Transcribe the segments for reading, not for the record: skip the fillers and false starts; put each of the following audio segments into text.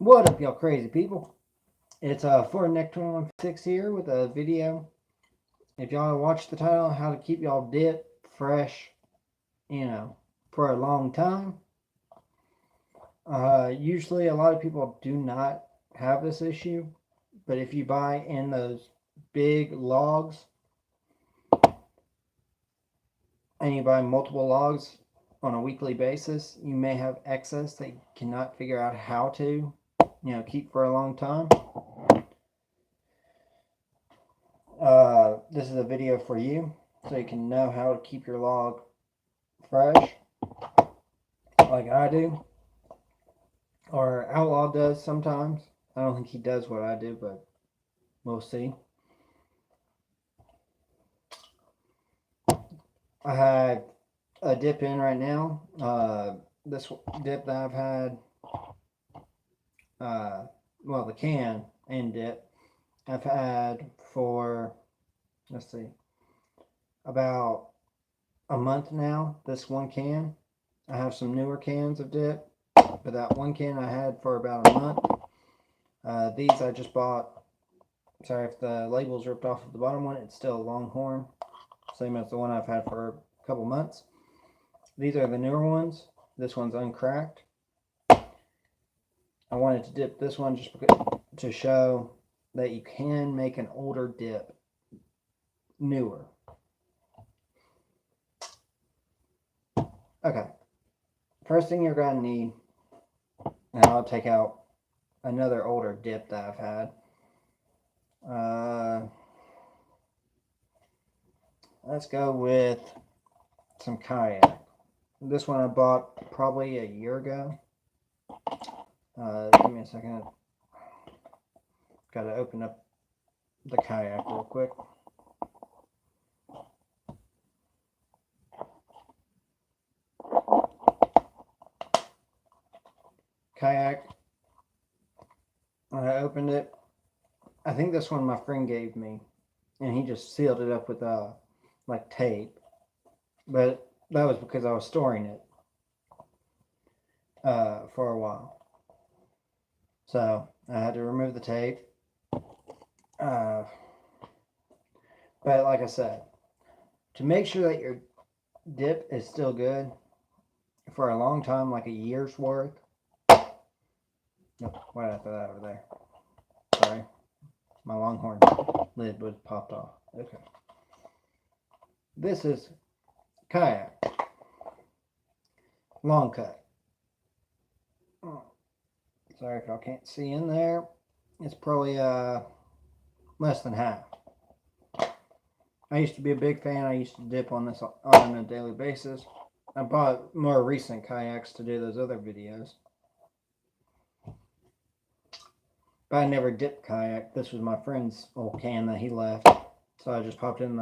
What up, y'all crazy people? It's Fort Neck 216 here with a video. If y'all watch the title, how to keep y'all dip fresh, for a long time. Usually, a lot of people do not have this issue, but if you buy in those big logs and you buy multiple logs on a weekly basis, you may have excess that you cannot figure out how to, keep for a long time. This is a video for you so you can know how to keep your log fresh like I do, or Outlaw does sometimes. I don't think he does what I do, but we'll see. I had a dip in right now. This dip that I've had, the can and dip, I've had for, let's see, about a month now. This one can. I have some newer cans of dip, but that one can I had for about a month. These I just bought. Sorry if the label's ripped off of the bottom one. It's still a Longhorn, same as the one I've had for a couple months. These are the newer ones. This one's uncracked. I wanted to dip this one just to show that you can make an older dip newer. Okay, first thing you're going to need, and I'll take out another older dip that I've had. Let's go with some kayak. This one I bought probably a year ago. Give me a second. Got to open up the kayak real quick. Kayak. I opened it. I think this one my friend gave me, and he just sealed it up with like tape. But that was because I was storing it for a while. So I had to remove the tape. But like I said, to make sure that your dip is still good for a long time, like a year's worth. Nope, why did I throw that over there? Sorry. My Longhorn lid was popped off. Okay. This is kayak. Long cut. Sorry if y'all can't see in there. It's probably less than half. I used to be a big fan. I used to dip on this on a daily basis. I bought more recent kayaks to do those other videos. But I never dipped kayak. This was my friend's old can that he left. So I just popped in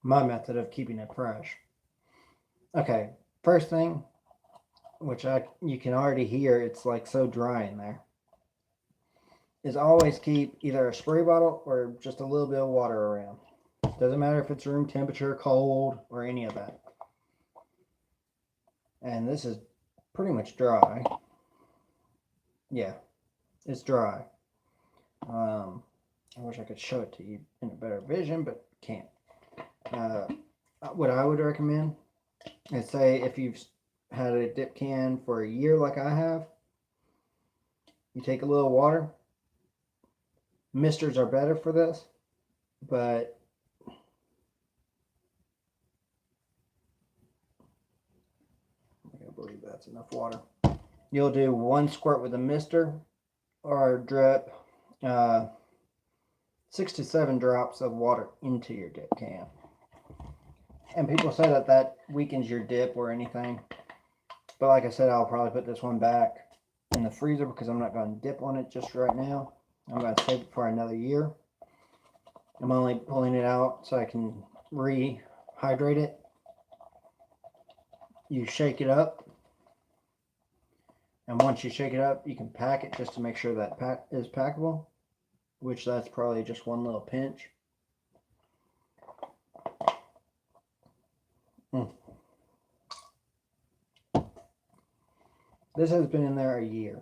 my method of keeping it fresh. Okay, first thing, which you can already hear, it's like so dry in there, is always keep either a spray bottle or just a little bit of water around. Doesn't matter if it's room temperature, cold, or any of that. And this is pretty much dry. Yeah, it's dry. I wish I could show it to you in a better vision, but can't. What I would recommend is, say if you've had a dip can for a year like I have, you take a little water. Misters are better for this, but I believe that's enough water. You'll do 1 squirt with a mister, or drip 6 to 7 drops of water into your dip can. And people say that weakens your dip or anything. But like I said, I'll probably put this one back in the freezer because I'm not going to dip on it just right now. I'm going to save it for another year. I'm only pulling it out so I can rehydrate it. You shake it up. And once you shake it up, you can pack it just to make sure that is packable. Which that's probably just one little pinch. This has been in there a year.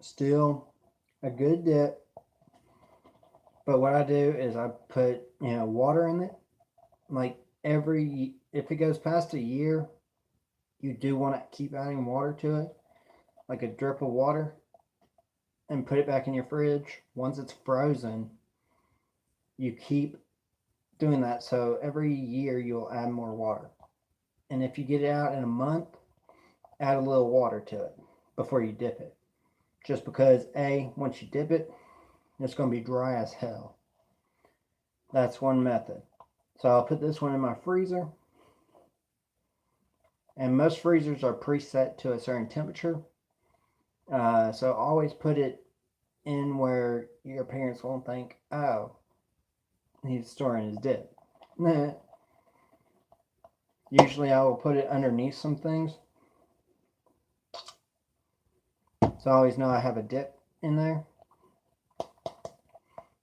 Still a good dip. But what I do is I put, water in it. Like if it goes past a year, you do want to keep adding water to it, like a drip of water, and put it back in your fridge. Once it's frozen, you keep doing that. So every year you'll add more water. And if you get it out in a month, add a little water to it before you dip it. Just because, once you dip it, it's going to be dry as hell. That's one method. So I'll put this one in my freezer. And most freezers are preset to a certain temperature. So always put it in where your parents won't think, oh, he's storing his dip. Nah. Usually I will put it underneath some things. So I always know I have a dip in there.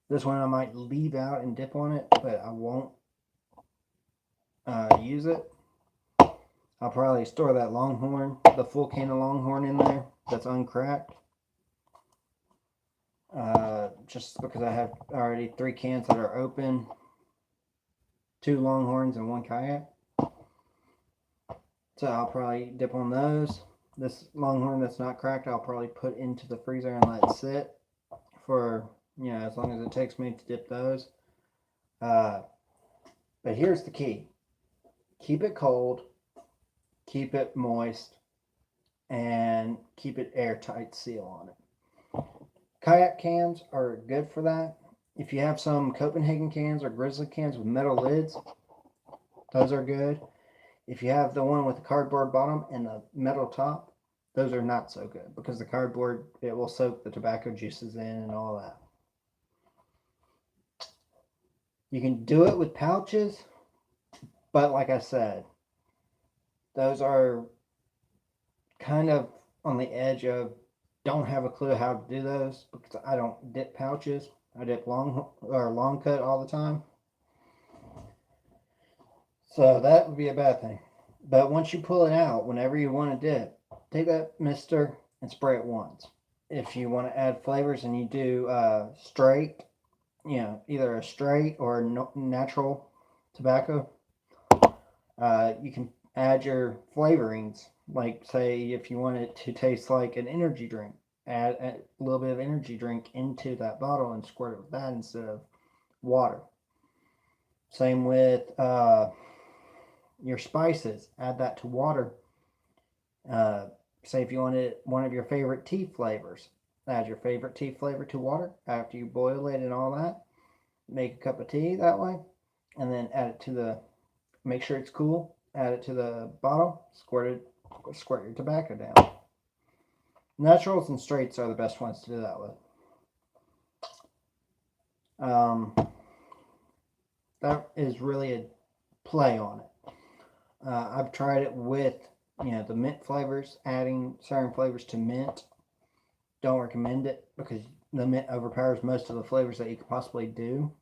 This one I might leave out and dip on it, but I won't use it. I'll probably store that Longhorn, the full can of Longhorn in there that's uncracked. Just because I have already 3 cans that are open, 2 Longhorns and 1 Kayak. So I'll probably dip on those. This Longhorn that's not cracked, I'll probably put into the freezer and let it sit for, as long as it takes me to dip those. But here's the key. Keep it cold, keep it moist, and keep it airtight seal on it. Kayak cans are good for that. If you have some Copenhagen cans or Grizzly cans with metal lids, those are good. If you have the one with the cardboard bottom and the metal top, those are not so good because the cardboard, it will soak the tobacco juices in and all that. You can do it with pouches, but like I said, those are kind of on the edge of don't have a clue how to do those because I don't dip pouches. I dip long cut all the time. So that would be a bad thing. But once you pull it out, whenever you want to dip, take that mister and spray it once. If you want to add flavors and you do straight, either a straight or natural tobacco, you can add your flavorings. Like, say, if you want it to taste like an energy drink, add a little bit of energy drink into that bottle and squirt it with that instead of water. Same with your spices. Add that to water. Say if you wanted one of your favorite tea flavors, add your favorite tea flavor to water after you boil it and all that. Make a cup of tea that way, and then add it to the. Make sure it's cool. Add it to the bottle. Squirt your tobacco down. Naturals and straights are the best ones to do that with. That is really a play on it. I've tried it with, the mint flavors, adding certain flavors to mint. Don't recommend it because the mint overpowers most of the flavors that you could possibly do.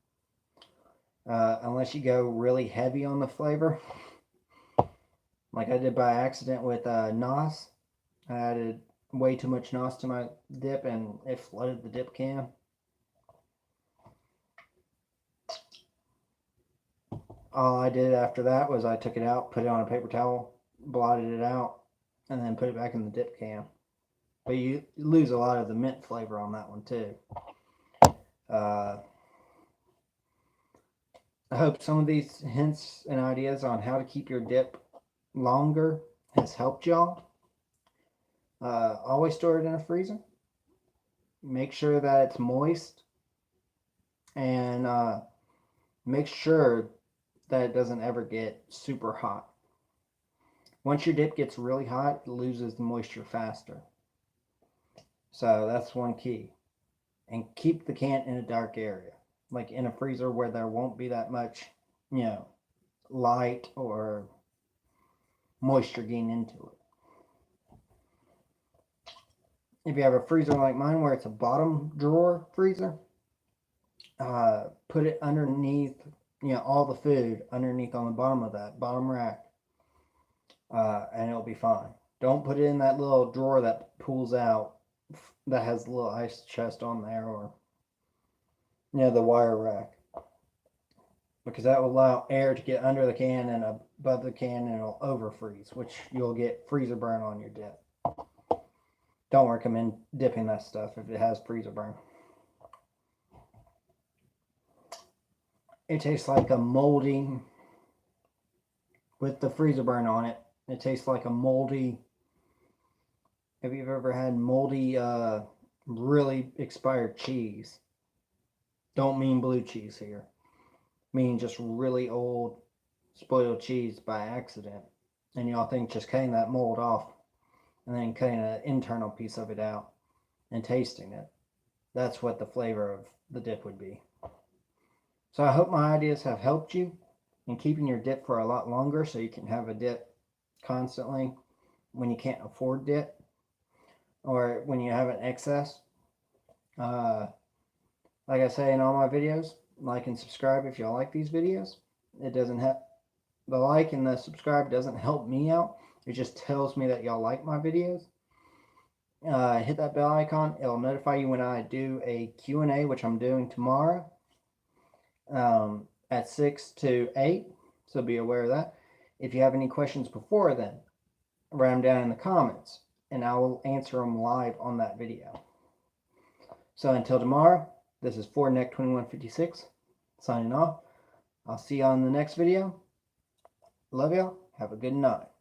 Unless you go really heavy on the flavor. Like I did by accident with NOS. I added way too much NOS to my dip and it flooded the dip can. All I did after that was I took it out, put it on a paper towel, blotted it out, and then put it back in the dip can. But you lose a lot of the mint flavor on that one too. I hope some of these hints and ideas on how to keep your dip longer has helped y'all. Always store it in a freezer. Make sure that it's moist. And make sure that it doesn't ever get super hot. Once your dip gets really hot, it loses the moisture faster. So that's one key. And keep the can in a dark area, like in a freezer where there won't be that much, light or moisture getting into it. If you have a freezer like mine where it's a bottom drawer freezer, put it underneath, all the food underneath on the bottom of that bottom rack, and it'll be fine. Don't put it in that little drawer that pulls out that has a little ice chest on there, or the wire rack, because that will allow air to get under the can and above the can, and it'll over freeze, which you'll get freezer burn on your dip. Don't recommend dipping that stuff if it has freezer burn. It tastes like a moldy, with the freezer burn on it, it tastes like a moldy, if you've ever had moldy, really expired cheese. Don't mean blue cheese here. Mean just really old spoiled cheese by accident. And y'all think just cutting that mold off and then cutting an internal piece of it out and tasting it. That's what the flavor of the dip would be. So I hope my ideas have helped you in keeping your dip for a lot longer, so you can have a dip constantly when you can't afford dip, or when you have an excess. Like I say in all my videos, like and subscribe if y'all like these videos. It doesn't have the like and the subscribe doesn't help me out. It just tells me that y'all like my videos. Hit that bell icon. It'll notify you when I do a Q&A, which I'm doing tomorrow at 6 to 8. So be aware of that. If you have any questions before then, write them down in the comments, and I will answer them live on that video. So until tomorrow, this is FordNeck2156 signing off. I'll see you on the next video. Love y'all. Have a good night.